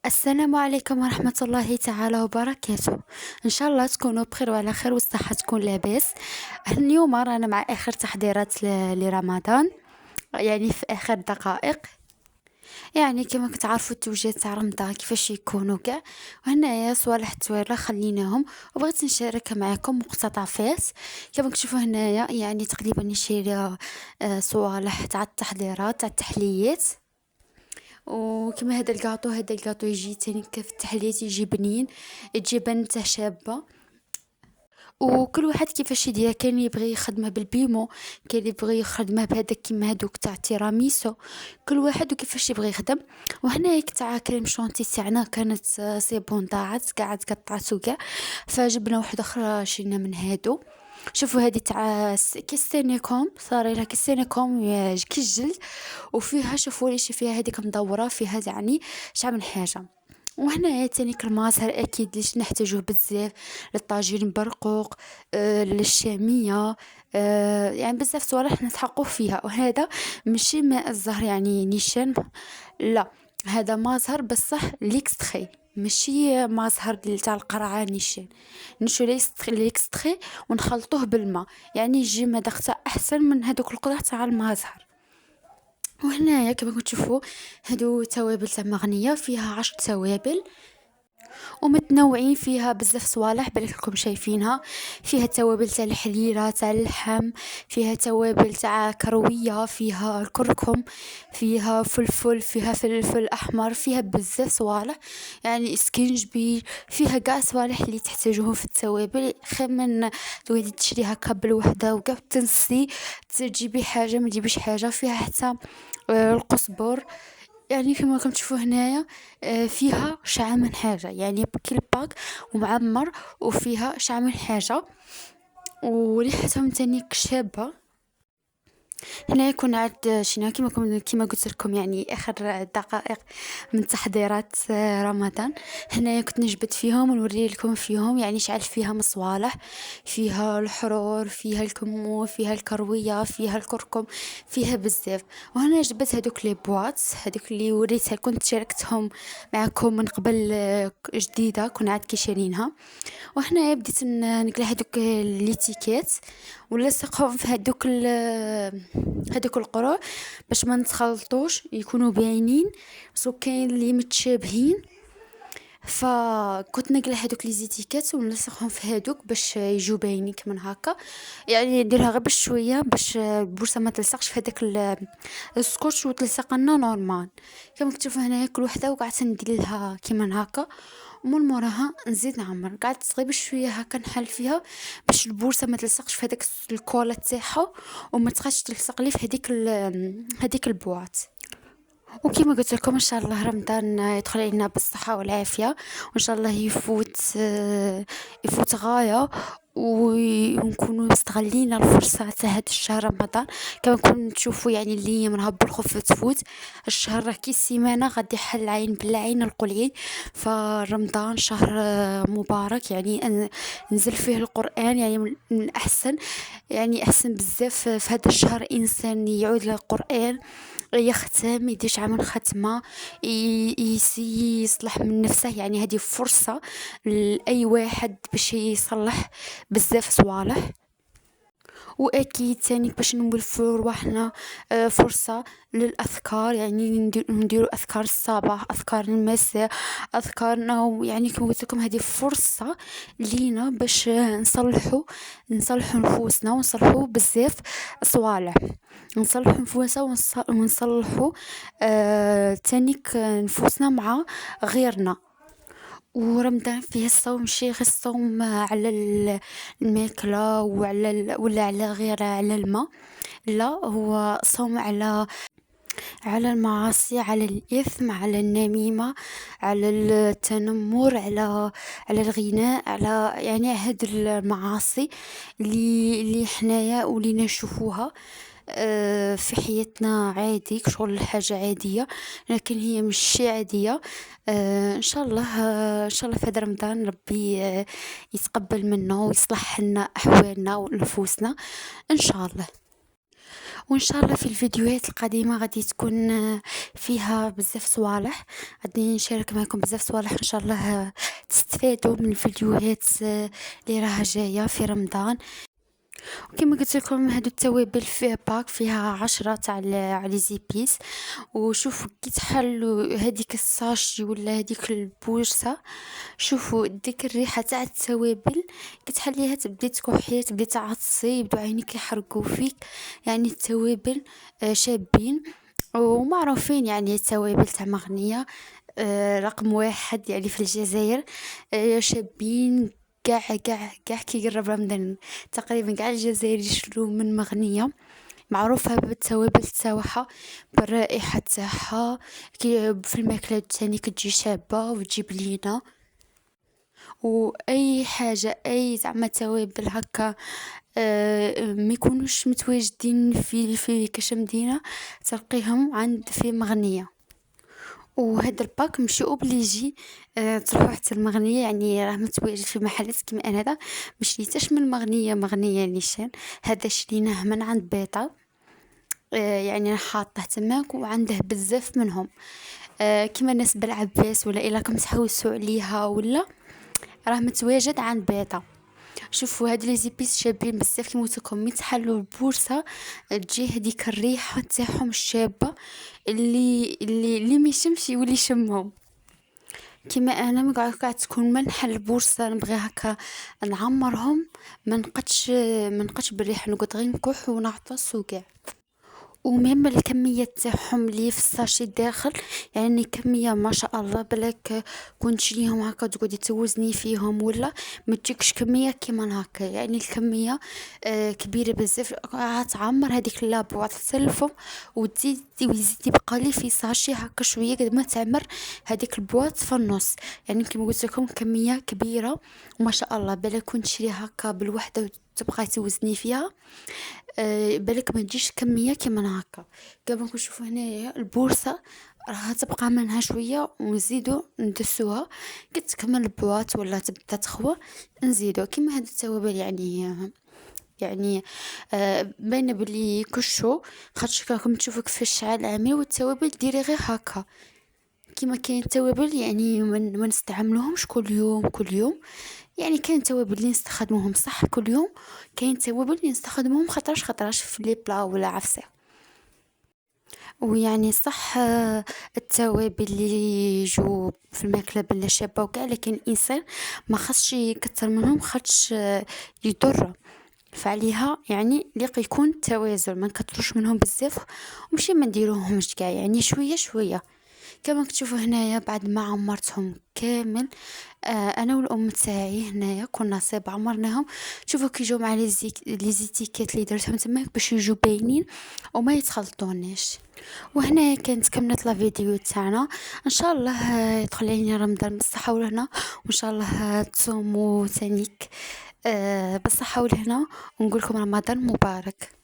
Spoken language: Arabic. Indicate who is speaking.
Speaker 1: السلام عليكم ورحمة الله تعالى وبركاته. ان شاء الله تكونوا بخير وعلى خير والصحة تكون لاباس. اليوم رانا مع اخر تحضيرات لرمضان، يعني في اخر دقائق. يعني كما كتعرفوا التوجيهات تاع رمضان كيفاش يكونوا كاع. وهنايا صوالح التصويره خليناهم وبغيت نشارك معكم مقتطفات. كما كتشوفوا هنايا يعني تقريبا نشري صوالح تاع التحضيرات تاع التحليات. وكما هذا الكاطو يجي تاني كيف التحليات يجي بنين، تجي بنته شابة. وكل واحد كيفاش يدير، كاين اللي يبغي يخدمه بالبيمو، كاين اللي يبغي يخدمه بهذاك كيما هذوك تاع تيراميسو. كل واحد وكيفاش يبغي يخدم. وهنا هيك تاع كريم شونتي تاعنا كانت سي بون ضاعت قاعد قطعت وكاع، فجبنا واحده اخرى شرينا من هادو. شوفوا هذه تاع كيستينيكوم، صار لها كيستينيكوم كي الجلد. وفيها شوفوا ليش فيها هذيك مدوره فيها يعني شحال من حاجه. وهنا تاني المظهر اكيد ليش نحتاجوه بزاف للطاجين برقوق، للشاميه. يعني بزاف صوالح نتحقوا فيها. وهذا ماشي ماء الزهر يعني نيشان، لا، هذا مظهر بصح ليكستخي، ماشي مظهر تاع القرعه نيشان. نشو ليكستخي ونخلطوه بالماء، يعني يجي مذاق تاع احسن من هذوك القرع تاع المظهر. وهنايا كما كتشوفوا هادو توابل تاع مغنية، فيها 10 توابل ومتنوعين فيها بزاف صوالح بالك راكم شايفينها. فيها توابل تاع الحريرة تاع اللحم، فيها توابل تاع كروية، فيها الكركم، فيها فلفل، فيها فلفل احمر، فيها بزاف صوالح يعني اسكنجبير. فيها قاع صوالح اللي تحتاجوهم في التوابل، خير من تقعدي تشري هكا بالوحده وكاع تنسي تجيبي حاجه ما تجيبيش حاجه. فيها حتى القزبر. يعني كما راكم تشوفوا هنايا فيها شعر من حاجة، يعني كل باك ومعمر وفيها شعر من حاجة. وريحتهم تاني شابة. هنا يكون عاد شينا كما قلت لكم يعني اخر دقائق من تحضيرات رمضان. هنا كنت نجبد فيهم ونوري لكم فيهم يعني شعل فيها مصوالح، فيها الحرور، فيها الكمون، فيها الكرويه، فيها الكركم، فيها بزاف. وهنا جبت هذوك لي بواط، هذوك اللي وريتها كنت شاركتهم معكم من قبل، جديده كنا عاد كي شارينها. وهنا بديت نقلع هذوك ليتيكيت ولصقهم في هذوك القروع باش ما نتخلطوش يكونوا باينين. بس كاين اللي متشابهين، فكنت نقلع هذوك لي زيتيكات ونلصقهم في هذوك باش يجوا باينين كمان هكا. يعني نديرها غير بشويه باش البورصه ما تلصقش في هذاك السكوتش وتلصق لنا نورمال. كما كتشوفوا هنايا كل وحده وقعدت ندير لها كيما هكا. ومن موراها نزيد نعمر، قعدت غير بشويه هكا نحل فيها باش البورصه ما تلصقش في هذاك الكولا تاعها وما تبقاش تلصق لي في هذيك البواط. وكما قلت لكم ان شاء الله رمضان يدخل علينا بالصحه والعافيه، وان شاء الله يفوت غايه. ونكونوا مستغلين الفرصة تاع هاد الشهر رمضان. كما كنتم تشوفوا يعني اللي نهار بالخوف تفوت الشهر، راه كي السيمانة غادي يحل العين بالعين القليل. فرمضان شهر مبارك، يعني نزل فيه القرآن، يعني من أحسن، يعني أحسن بزاف في هذا الشهر إنسان يعود للقرآن، يختم، يديش عام ختمة، يصلح من نفسه. يعني هذه فرصة لأي واحد باش يصلح بزاف صوالح. واكيد تاني باش نولفوا رواحنا فرصه للاذكار، يعني نديروا اذكار الصباح، اذكار المساء، اذكارنا. يعني كما قلت لكم هذه فرصه لينا باش نصلحوا نفوسنا ونصلحوا بزاف صوالح، نصلحوا نفوسنا ونصلحوا تانيك نفوسنا مع غيرنا. ورمضان فيه الصوم ماشي غير الصوم على الماكلة ولا على غير على الماء، لا، هو صوم على المعاصي، على الإثم، على النميمة، على التنمر، على الغناء، على يعني هاد المعاصي اللي حنايا ولينا نشوفوها في حياتنا عادي كشغل حاجة عادية، لكن هي مش شي عادية. ان شاء الله، ان شاء الله في هذا رمضان ربي يتقبل منا ويصلح لنا احوالنا ونفوسنا ان شاء الله. وان شاء الله في الفيديوهات القادمه غادي تكون فيها بزاف صوالح. غادي نشارك معكم بزاف صوالح ان شاء الله، تستفادوا من الفيديوهات اللي راها جايه في رمضان. وكما قلت لكم هادو التوابل فيه باك فيها 10 تاع لي زيبيس. وشوفوا كي تحلوا هذيك الساشي ولا هذيك البورصه، شوفوا ديك الريحه تاع التوابل كتحليها تبدي تكحي تبدي تعطسي يبدو عينيك يحرقوا فيك. يعني التوابل شابين ومعروفين، يعني التوابل تاع مغنية رقم واحد يعني في الجزائر. شابين قاع كي يقرب رمضان تقريبا قاع الجزائر يشرو من مغنية. معروفة بالتوابل تاعها، بالرائحة تاعها، كي في الماكلة تاني كتجي شابة وتجيب لينا. واي حاجه اي زعما توابل هكا ما يكونوش متواجدين في كاش مدينه تلقيهم عند في مغنيه. وهذا الباك ماشي اوبليجي تروحوا حتى المغنيه، يعني راه متواجد في محلات كيما انا هذا مشريتش من مغنيه نيشان. هذا شريناه من عند بيطا، يعني أنا حاطه تماك وعنده بزاف منهم. كيما ناس بالعباس ولا الا راكم تحوسوا عليها ولا راه متواجد عند بيطا. شوفوا هاد لي زيبيس شابين بزاف كيما قلت لكم، مي تحلوا البورصه تجي هذيك الريحه تاعهم الشابه اللي ما يشمش يولي يشمهم. كيما انا ما قاعد تكون ما نحل البورصه نبغي هكا نعمرهم، ما نقدش بالريحه نقعد غير نكح ونعطس وكاع. ومهم الكمية تاعهم اللي في الساشي الداخل، يعني كمية ما شاء الله بلاك كون تشريهم هكا تقعدي توزني فيهم ولا ما تجيكش كمية كيما هكا. يعني الكمية كبيرة بزاف، تعمر هذيك اللابو تسلفهم وتزيد يبقى لي في ساشي هكا شوية قد ما تعمر هذيك البواط في النص. يعني كما قلت لكم كمية كبيرة وما شاء الله بلاك كون تشري هكا بالوحدة وتبقى توزني فيها بالك ما تجيش كميه كيما هكا. كما نشوفوا هنايا البورصه راها تبقى منها شويه ونزيدو ندسوها كتكمل البواط ولا تبدا تخوى نزيدو كيما هاد التوابل. يعني باينه بلي كشو خاطش راكم تشوفوا كيفاش شعل عامي. والتوابل ديري غير هكا كيما كاين توابل يعني ما نستعملوهمش كل يوم. يعني كاين توابل اللي نستخدموهم صح كل يوم، كاين توابل اللي نستخدموهم خطراش في لي بلا ولا عفسه. ويعني صح التوابل اللي يجوا في الماكله بلا شابه وكاع، لكن الانسان ما خاصش يكثر منهم خاطش يضر. فعليها يعني ليق يكون توازن، ما نكثروش منهم بزاف ومشي ما نديروهمش كاع، يعني شويه شويه. كما تشوفوا هنايا بعد ما عمرتهم كامل انا والام تاعي هنايا كنا صيب عمرناهم. شوفوا كي جو مع لي زيتيكيت اللي درتهم تما باش يجوا باينين وما يتخلطوناش. وهنا كانت كملت لا فيديو تاعنا. ان شاء الله يدخل علينا رمضان بالصحه والهنا، وان شاء الله تصوموا تانيك بالصحه والهنا، ونقول لكم رمضان مبارك.